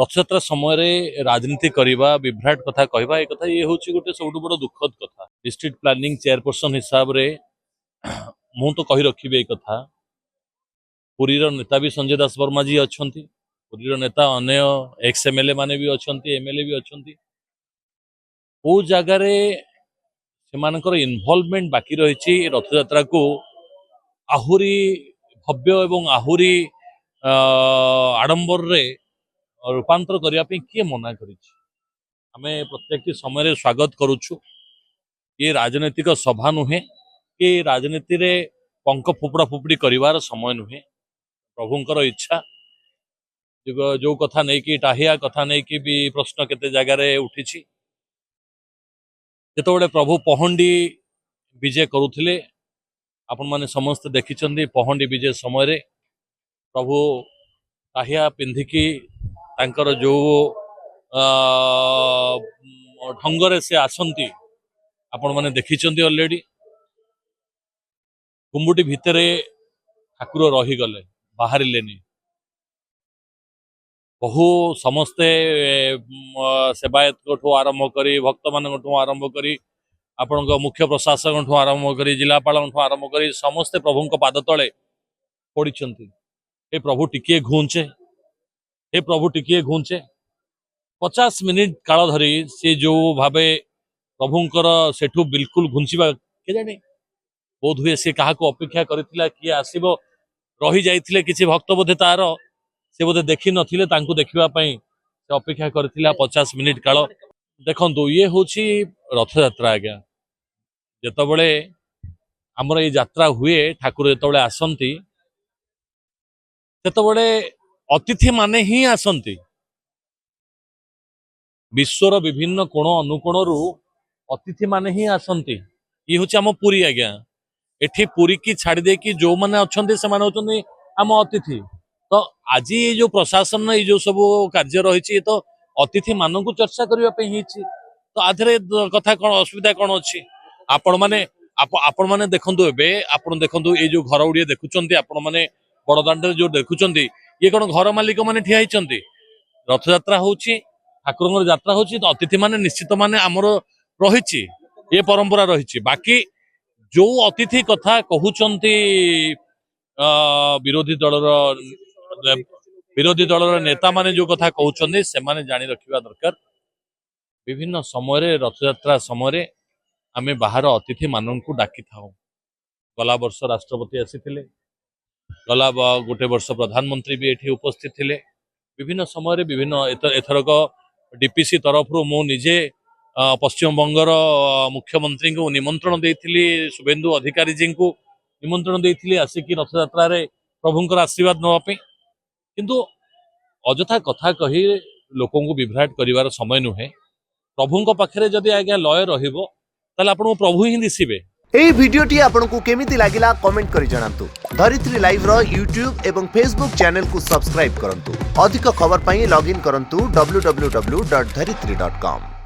रथयात्रा समय राजनीति करवा विभ्राट कथा कहवा ए कथा ये हूँ गोटे सब बड़ दुखद कथा। डिस्ट्रिक्ट प्लानिंग चेयरपर्सन हिसाब रे मु तो कही रखी ए कथा। पुरीर नेता भी संजय दास वर्मा जी अच्छा, पुरीर नेता अन्य एक्स एमएलए माने भी अच्छा, एमएलए भी अच्छा। को जगार से इनवॉल्वमेंट बाकी रही रथयात्रा को आहुरी भव्य एवं आहुरी आडंबर रे रूपांतर करने किए मना कर प्रत्येक समय स्वागत करुचु। ये राजनैतिक सभा नुहे कि राजनीति रे पंख फुपड़ा फुपड़ी करिवार समय नुहे। प्रभुंकर इच्छा जो कथा नहीं कि टाहिया कथा नहीं कि भी प्रश्न केते जगार उठी जिते प्रभु पहंडी विजय करुथिले आपण माने समस्त देखिचंदी। पहंडी विजय समय प्रभु टाहिया पिंधिकी तांकर जो ढंगरे से आसंती आपण माने देखिचंदी। ऑलरेडी कुंबुटी भितरे ठाकुर रही गले बाहरिलेनी। बहु समस्ते सेवायत आरंभ करी भक्त मान आरंभ करी आपण मुख्य प्रशासक आरंभ करी जिलापाल आरंभ करी समस्ते प्रभु पाद तले पड़ी। हे प्रभु टिकिए घुंचे, हे प्रभु टिकिए घुंचे। 50 मिनिट काल धरी सी जो भावे प्रभुंकर सेठू बिल्कुल घुंचवा के जाने बोध हुए सी क्या अपेक्षा करथिला किए आसीबो रही जाइथिले किछि भक्त बोधे तार से बोधे देखि नथिले तांको देखिबा पई से अपेक्षा करथिला 50 मिनिट काल। देखंतु ये होछि रथ यात्रा आज्ञा। जेतबेले हमर ए यात्रा हुए ठाकुर जेतबेले आसंती सेतबेले अतिथि माने ही आसंती। विश्वर विभिन्न कोण अनुकोणरू अतिथि माने ही आसंती। ये हूँ आम पुरी आज्ञा। एठी पुरी की छाड़ी दे कि जो माने अच्छे से आम अतिथि। तो आज ये जो प्रशासन ये जो सब कार्य रही तो अतिथि मान को चर्चा करने तो आधे कथा कौन असुविधा कौन अच्छी। आपण माने देखंतु एबे आपण देखंतु ये जो घर गुड़िए देखुचंती आपण माने बड़दाण्ड जो देखुचंती ये कौन घर मालिक माने ठिया हिचंती। रथ यात्रा होची ठाकुर यात्रा होची तो अतिथि माने निश्चित माने आमर रही ये परंपरा रही। बाकी जो अतिथि कथा कहउचंती विरोधी दलर नेता माने जो कथा कहउचंती से माने जानी रखिबा दरकार। विभिन्न समय रथ यात्रा समय आमे बाहर अतिथि माननकु डाकी थाउ। गला वर्ष राष्ट्रपति आसीथिले, गला गोटे वर्ष प्रधानमंत्री भी एठी उपस्थित थिले। विभिन्न समय विभिन्न एथरक डीपीसी तरफ मु निजे पश्चिम बंगर मुख्यमंत्री को निमंत्रण देइथिली। शुभेंदु अधिकारी जी को निमंत्रण देइथिली आसिकी रथ यात्रा रे प्रभुंकर आशीर्वाद नवापे। किंतु अजथा कथा कही लोकों को विभ्राट करिवार समय नुहे। प्रभुंक पाखरे जदि आज्ञा लय रहिबो ताले आपन प्रभु ही दिसिबे। एई भिडियोटी आपनकु केमिति लागिला कमेंट करि जणांतु। धरित्री लाइव रो यूट्यूब एवं फेसबुक चैनल को सब्सक्राइब करंतु। अधिक खबर पई लॉगिन करंतु www.dharitri.com।